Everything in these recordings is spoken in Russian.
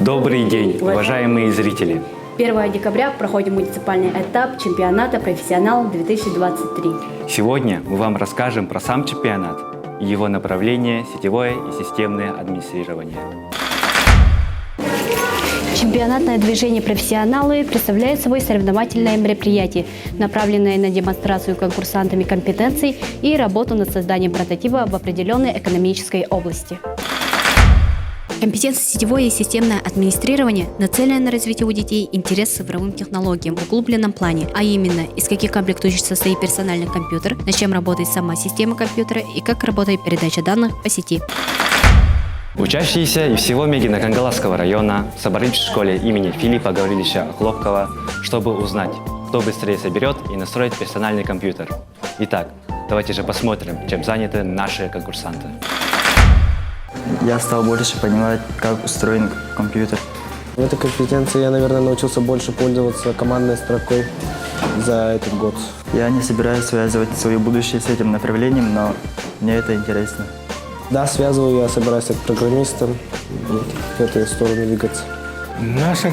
Добрый день, уважаемые зрители! 1 декабря проходит муниципальный этап чемпионата «Профессионал-2023». Сегодня мы вам расскажем про сам чемпионат и его направление сетевое и системное администрирование. Чемпионатное движение «Профессионалы» представляет собой соревновательное мероприятие, направленное на демонстрацию конкурсантами компетенций и работу над созданием прототипа в определенной экономической области. Компетенция сетевое и системное администрирование нацелено на развитие у детей интереса к цифровым технологиям в углубленном плане, а именно, из каких комплектующих состоит персональный компьютер, над чем работает сама система компьютера и как работает передача данных по сети. Учащиеся из всего Мегино-Кангаласского района собрались в школе имени Филиппа Гавриловича Хлопкова, чтобы узнать, кто быстрее соберет и настроит персональный компьютер. Итак, давайте же посмотрим, чем заняты наши конкурсанты. Я стал больше понимать, как устроен компьютер. В этой компетенции я, наверное, научился больше пользоваться командной строкой за этот год. Я не собираюсь связывать свое будущее с этим направлением, но мне это интересно. Да, связываю, я собираюсь стать программистом, в эту сторону двигаться. Наша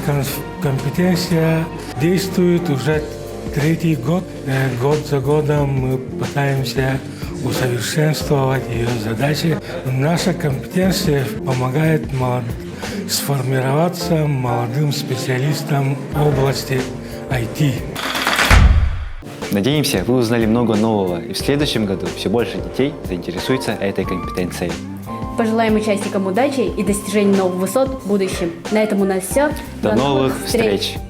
компетенция действует уже 3-й год. Год за годом мы пытаемся усовершенствовать ее задачи. Наша компетенция помогает сформироваться молодым специалистам в области IT. Надеемся, вы узнали много нового, и в следующем году все больше детей заинтересуются этой компетенцией. Пожелаем участникам удачи и достижения новых высот в будущем. На этом у нас все. До новых встреч!